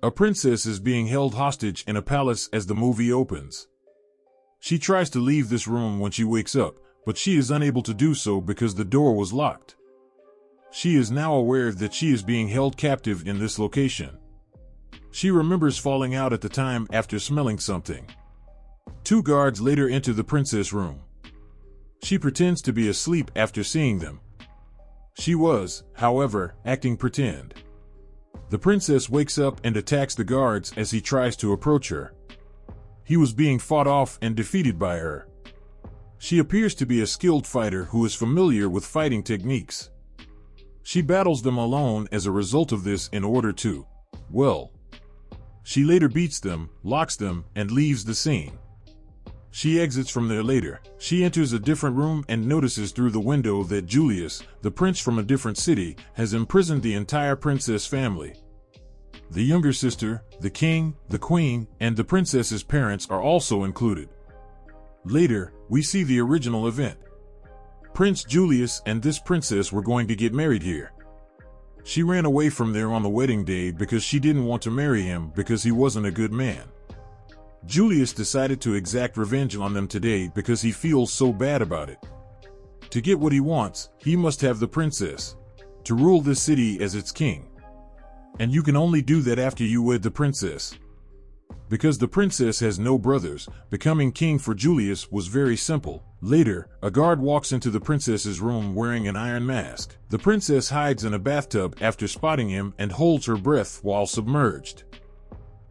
A princess is being held hostage in a palace as the movie opens. She tries to leave this room when she wakes up, but she is unable to do so because the door was locked. She is now aware that she is being held captive in this location. She remembers falling out at the time after smelling something. 2 guards later enter the princess room. She pretends to be asleep after seeing them. She was, however, acting pretend. The princess wakes up and attacks the guards as he tries to approach her. He was being fought off and defeated by her. She appears to be a skilled fighter who is familiar with fighting techniques. She battles them alone as a result of this in order to, well, she later beats them, locks them, and leaves the scene. She exits from there later. She enters a different room and notices through the window that Julius, the prince from a different city, has imprisoned the entire princess family. The younger sister, the king, the queen, and the princess's parents are also included. Later, we see the original event. Prince Julius and this princess were going to get married here. She ran away from there on the wedding day because she didn't want to marry him because he wasn't a good man. Julius decided to exact revenge on them today because he feels so bad about it. To get what he wants, he must have the princess, to rule this city as its king. And you can only do that after you wed the princess. Because the princess has no brothers, becoming king for Julius was very simple. Later, a guard walks into the princess's room wearing an iron mask. The princess hides in a bathtub after spotting him and holds her breath while submerged.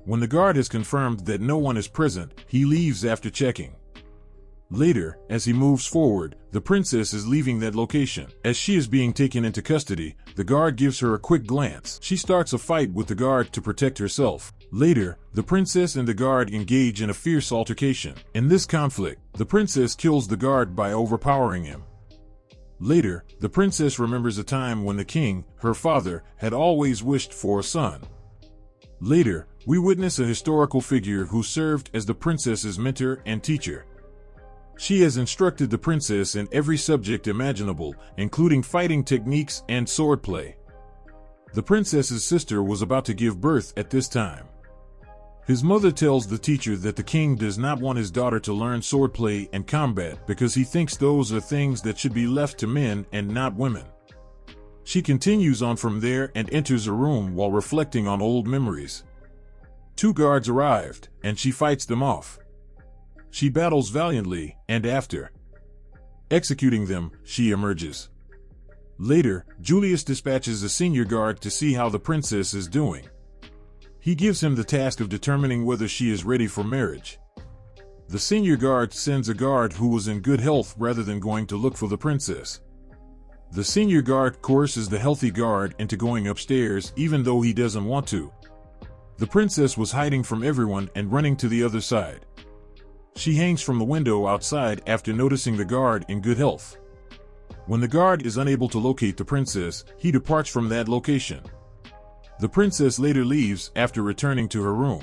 When the guard has confirmed that no one is present, he leaves after checking. Later, as he moves forward, the princess is leaving that location. As she is being taken into custody, the guard gives her a quick glance. She starts a fight with the guard to protect herself. Later, the princess and the guard engage in a fierce altercation. In this conflict, the princess kills the guard by overpowering him. Later, the princess remembers a time when the king, her father, had always wished for a son. Later, we witness a historical figure who served as the princess's mentor and teacher. She has instructed the princess in every subject imaginable, including fighting techniques and swordplay. The princess's sister was about to give birth at this time. His mother tells the teacher that the king does not want his daughter to learn swordplay and combat because he thinks those are things that should be left to men and not women. She continues on from there and enters a room while reflecting on old memories. 2 guards arrived, and she fights them off. She battles valiantly, and after executing them, she emerges. Later, Julius dispatches a senior guard to see how the princess is doing. He gives him the task of determining whether she is ready for marriage. The senior guard sends a guard who was in good health rather than going to look for the princess. The senior guard coerces the healthy guard into going upstairs even though he doesn't want to. The princess was hiding from everyone and running to the other side. She hangs from the window outside after noticing the guard in good health. When the guard is unable to locate the princess, he departs from that location. The princess later leaves after returning to her room.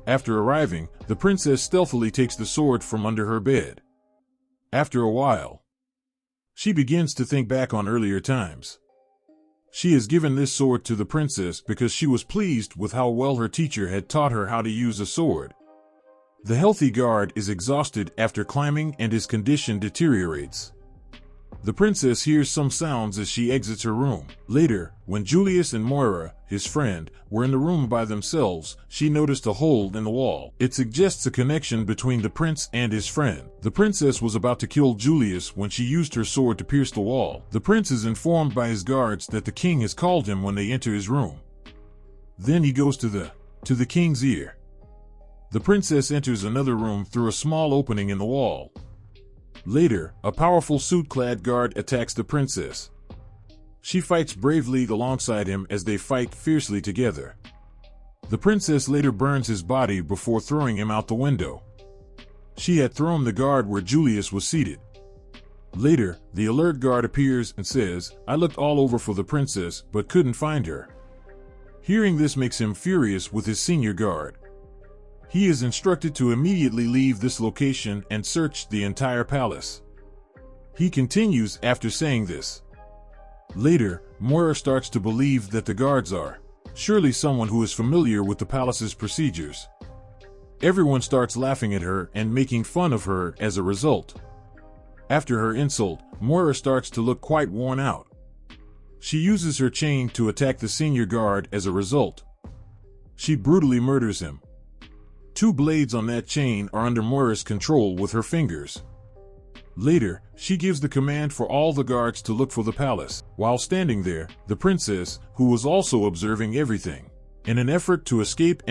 After arriving, the princess stealthily takes the sword from under her bed. After a while, she begins to think back on earlier times. She has given this sword to the princess because she was pleased with how well her teacher had taught her how to use a sword. The healthy guard is exhausted after climbing and his condition deteriorates. The princess hears some sounds as she exits her room. Later, when Julius and Moira, his friend, were in the room by themselves, she noticed a hole in the wall. It suggests a connection between the prince and his friend. The princess was about to kill Julius when she used her sword to pierce the wall. The prince is informed by his guards that the king has called him when they enter his room. Then he goes to the king's ear. The princess enters another room through a small opening in the wall. Later, a powerful suit-clad guard attacks the princess. She fights bravely alongside him as they fight fiercely together. The princess later burns his body before throwing him out the window. She had thrown the guard where Julius was seated. Later, the alert guard appears and says, "I looked all over for the princess, but couldn't find her." Hearing this makes him furious with his senior guard. He is instructed to immediately leave this location and search the entire palace. He continues after saying this. Later, Moira starts to believe that the guards are Surely someone who is familiar with the palace's procedures. Everyone starts laughing at her and making fun of her as a result. After her insult, Moira starts to look quite worn out. She uses her chain to attack the senior guard as a result. She brutally murders him. 2 blades on that chain are under Moira's control with her fingers. Later, she gives the command for all the guards to look for the palace. While standing there, the princess, who was also observing everything, in an effort to escape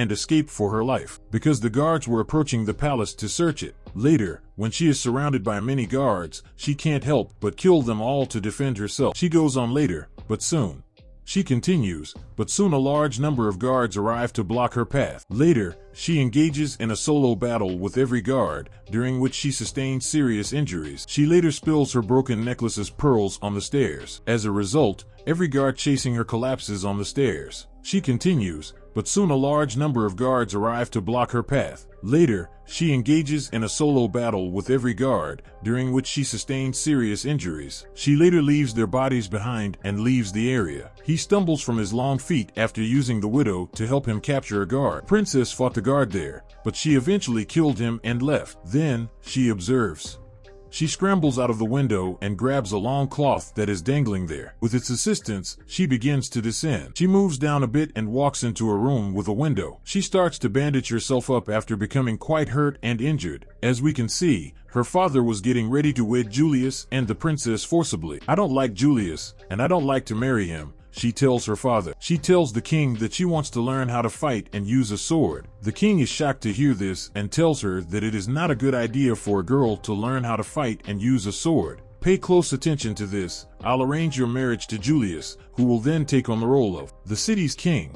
for her life, because the guards were approaching the palace to search it. Later, when she is surrounded by many guards, she can't help but kill them all to defend herself. She goes on later, but soon. She continues, but soon a large number of guards arrive to block her path. Later, she engages in a solo battle with every guard, during which she sustains serious injuries. She later spills her broken necklace's pearls on the stairs. As a result, every guard chasing her collapses on the stairs. She continues, but soon a large number of guards arrive to block her path. Later, she engages in a solo battle with every guard, during which she sustains serious injuries. She later leaves their bodies behind and leaves the area. He stumbles from his long feet after using the widow to help him capture a guard. Princess fought the guard there, but she eventually killed him and left. Then, she observes. She scrambles out of the window and grabs a long cloth that is dangling there. With its assistance, she begins to descend. She moves down a bit and walks into a room with a window. She starts to bandage herself up after becoming quite hurt and injured. As we can see, her father was getting ready to wed Julius and the princess forcibly. "I don't like Julius, and I don't like to marry him," she tells her father. She tells the king that she wants to learn how to fight and use a sword. The king is shocked to hear this and tells her that it is not a good idea for a girl to learn how to fight and use a sword. "Pay close attention to this. I'll arrange your marriage to Julius, who will then take on the role of the city's king.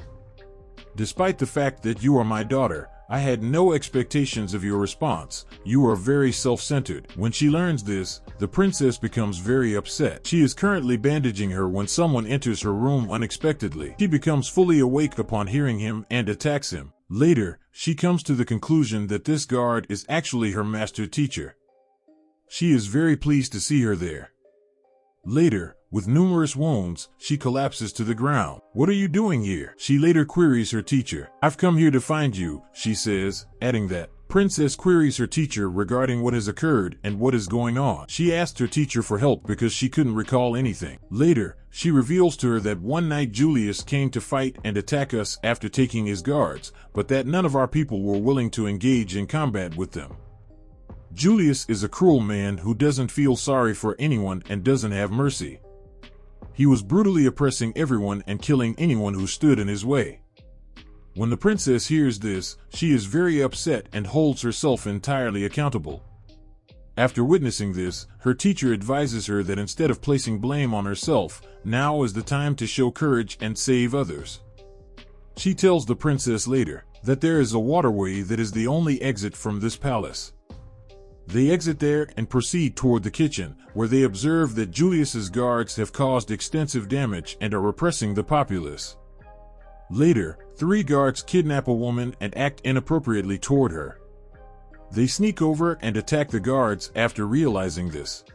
Despite the fact that you are my daughter, I had no expectations of your response. You are very self-centered." When she learns this, the princess becomes very upset. She is currently bandaging her when someone enters her room unexpectedly. She becomes fully awake upon hearing him and attacks him. Later, she comes to the conclusion that this guard is actually her master teacher. She is very pleased to see her there. Later, with numerous wounds, she collapses to the ground. "What are you doing here?" she later queries her teacher. "I've come here to find you," she says, adding that. Princess queries her teacher regarding what has occurred and what is going on. She asked her teacher for help because she couldn't recall anything. Later, she reveals to her that one night Julius came to fight and attack us after taking his guards, but that none of our people were willing to engage in combat with them. Julius is a cruel man who doesn't feel sorry for anyone and doesn't have mercy. He was brutally oppressing everyone and killing anyone who stood in his way. When the princess hears this, she is very upset and holds herself entirely accountable. After witnessing this, her teacher advises her that instead of placing blame on herself, now is the time to show courage and save others. She tells the princess later that there is a waterway that is the only exit from this palace. They exit there and proceed toward the kitchen, where they observe that Julius's guards have caused extensive damage and are repressing the populace. Later, 3 guards kidnap a woman and act inappropriately toward her. They sneak over and attack the guards after realizing this.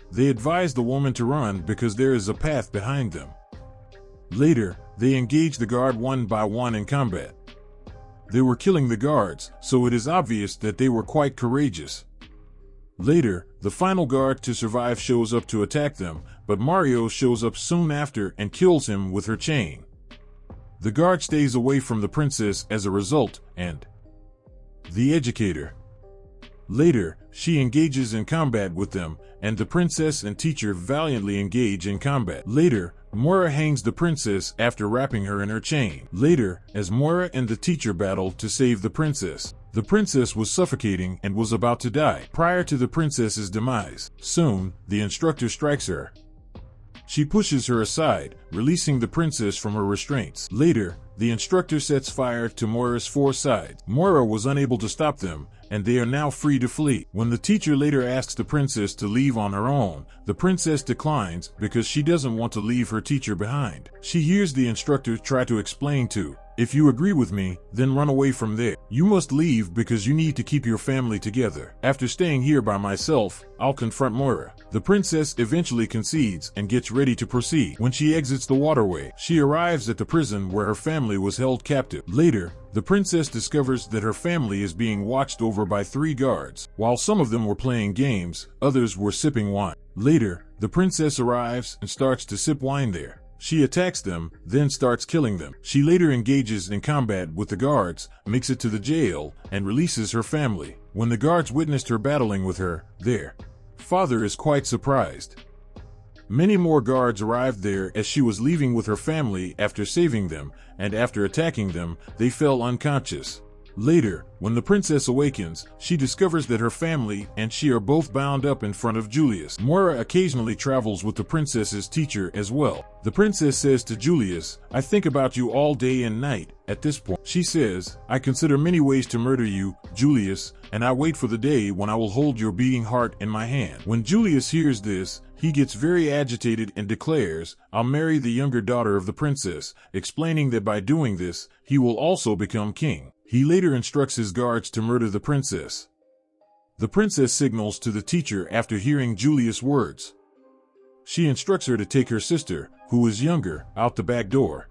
They advise the woman to run because there is a path behind them. Later, they engage the guard one by one in combat. They were killing the guards, so it is obvious that they were quite courageous. Later, the final guard to survive shows up to attack them, but Mario shows up soon after and kills him with her chain. The guard stays away from the princess as a result, and the educator. Later, she engages in combat with them, and the princess and teacher valiantly engage in combat. Later, Moira hangs the princess after wrapping her in her chain. Later, as Moira and the teacher battle to save the princess was suffocating and was about to die prior to the princess's demise. Soon, the instructor strikes her. She pushes her aside, releasing the princess from her restraints. Later, the instructor sets fire to Moira's 4 sides. Moira was unable to stop them, and they are now free to flee. When the teacher later asks the princess to leave on her own, the princess declines because she doesn't want to leave her teacher behind. She hears the instructor try to explain to If you agree with me, then run away from there. You must leave because you need to keep your family together. After staying here by myself, I'll confront Moira. The princess eventually concedes and gets ready to proceed. When she exits the waterway, she arrives at the prison where her family was held captive. Later, the princess discovers that her family is being watched over by 3 guards. While some of them were playing games, others were sipping wine. Later, the princess arrives and starts to sip wine there. She attacks them, then starts killing them. She later engages in combat with the guards, makes it to the jail, and releases her family. When the guards witnessed her battling with her, their father is quite surprised. Many more guards arrived there as she was leaving with her family after saving them, and after attacking them, they fell unconscious. Later, when the princess awakens, she discovers that her family and she are both bound up in front of Julius. Moira occasionally travels with the princess's teacher as well. The princess says to Julius, "I think about you all day and night." At this point, she says, "I consider many ways to murder you, Julius, and I wait for the day when I will hold your beating heart in my hand." When Julius hears this, he gets very agitated and declares, "I'll marry the younger daughter of the princess," explaining that by doing this, he will also become king. He later instructs his guards to murder the princess. The princess signals to the teacher after hearing Julius' words. She instructs her to take her sister, who is younger, out the back door.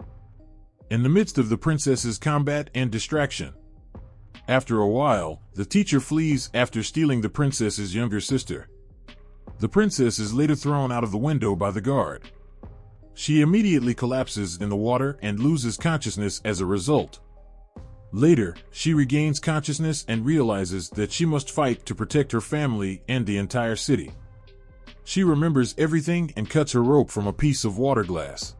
In the midst of the princess's combat and distraction, after a while, the teacher flees after stealing the princess's younger sister. The princess is later thrown out of the window by the guard. She immediately collapses in the water and loses consciousness as a result. Later, she regains consciousness and realizes that she must fight to protect her family and the entire city. She remembers everything and cuts her rope from a piece of water glass.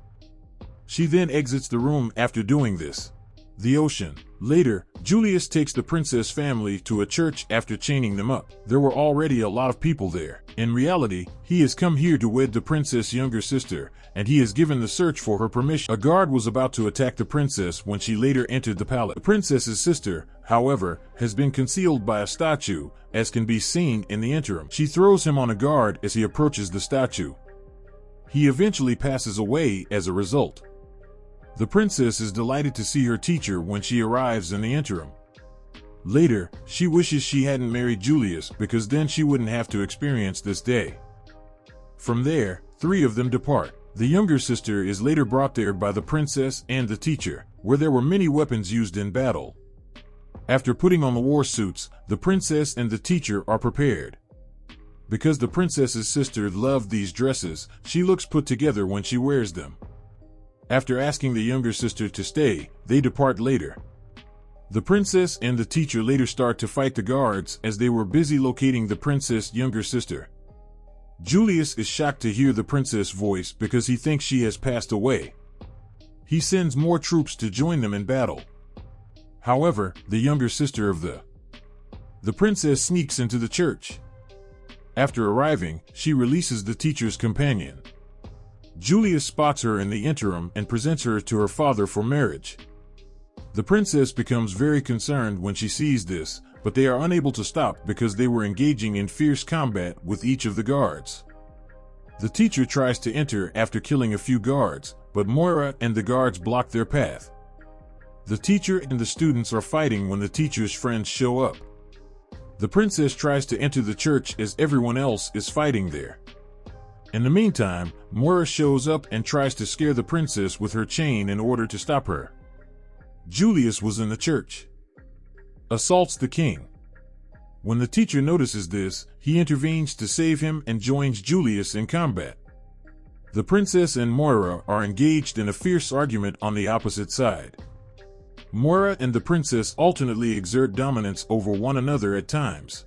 She then exits the room after doing this. The ocean. Later, Julius takes the princess family to a church after chaining them up. There were already a lot of people there. In reality, he has come here to wed the princess' younger sister, and he has given the search for her permission. A guard was about to attack the princess when she later entered the palace. The princess's sister, however, has been concealed by a statue, as can be seen in the interim. She throws him on a guard as he approaches the statue. He eventually passes away as a result. The princess is delighted to see her teacher when she arrives in the interim. Later, she wishes she hadn't married Julius because then she wouldn't have to experience this day. From there, 3 of them depart. The younger sister is later brought there by the princess and the teacher, where there were many weapons used in battle. After putting on the war suits, the princess and the teacher are prepared. Because the princess's sister loved these dresses, she looks put together when she wears them. After asking the younger sister to stay, they depart later. The princess and the teacher later start to fight the guards as they were busy locating the princess' younger sister. Julius is shocked to hear the princess' voice because he thinks she has passed away. He sends more troops to join them in battle. However, the younger sister of the princess sneaks into the church. After arriving, she releases the teacher's companion. Julius spots her in the interim and presents her to her father for marriage. The princess becomes very concerned when she sees this, but they are unable to stop because they were engaging in fierce combat with each of the guards. The teacher tries to enter after killing a few guards, but Moira and the guards block their path. The teacher and the students are fighting when the teacher's friends show up. The princess tries to enter the church as everyone else is fighting there. In the meantime, Moira shows up and tries to scare the princess with her chain in order to stop her. Julius was in the church. Assaults the king. When the teacher notices this, he intervenes to save him and joins Julius in combat. The princess and Moira are engaged in a fierce argument on the opposite side. Moira and the princess alternately exert dominance over one another at times.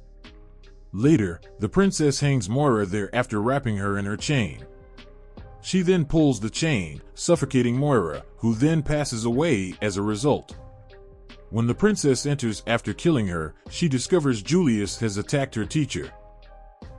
Later, the princess hangs Moira there after wrapping her in her chain. She then pulls the chain, suffocating Moira, who then passes away as a result. When the princess enters after killing her, she discovers Julius has attacked her teacher.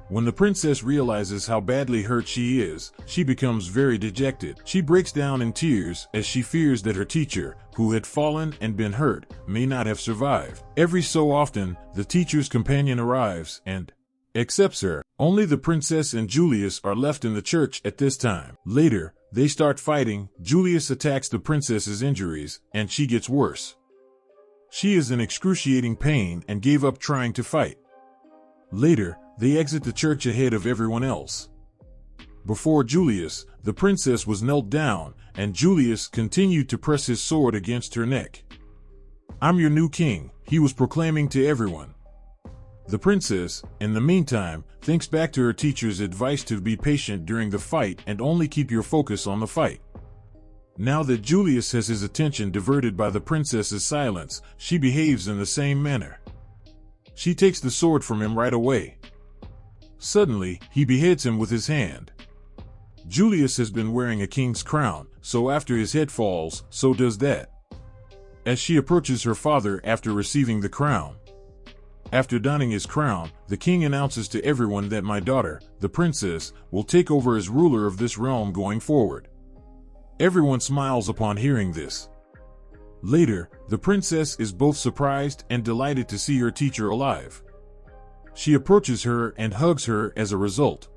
When the princess realizes how badly hurt she is, she becomes very dejected. She breaks down in tears as she fears that her teacher, who had fallen and been hurt, may not have survived. Every so often, the teacher's companion arrives and accepts her. Only the princess and Julius are left in the church at this time. Later, they start fighting. Julius attacks the princess's injuries, and she gets worse. She is in excruciating pain and gave up trying to fight. Later, they exit the church ahead of everyone else. Before Julius, the princess was knelt down, and Julius continued to press his sword against her neck. "I'm your new king," he was proclaiming to everyone. The princess, in the meantime, thinks back to her teacher's advice to be patient during the fight and only keep your focus on the fight. Now that Julius has his attention diverted by the princess's silence, she behaves in the same manner. She takes the sword from him right away. Suddenly, he beheads him with his hand. Julius has been wearing a king's crown, so after his head falls, so does that. As she approaches her father after receiving the crown. After donning his crown, the king announces to everyone that my daughter, the princess, will take over as ruler of this realm going forward. Everyone smiles upon hearing this. Later, the princess is both surprised and delighted to see her teacher alive. She approaches her and hugs her as a result.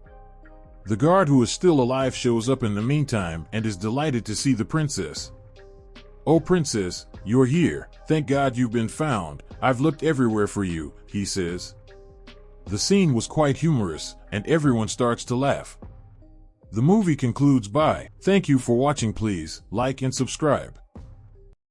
The guard who is still alive shows up in the meantime and is delighted to see the princess. "Oh princess, you're here. Thank God you've been found. I've looked everywhere for you," he says. The scene was quite humorous, and everyone starts to laugh. The movie concludes by, "Thank you for watching. Please like and subscribe."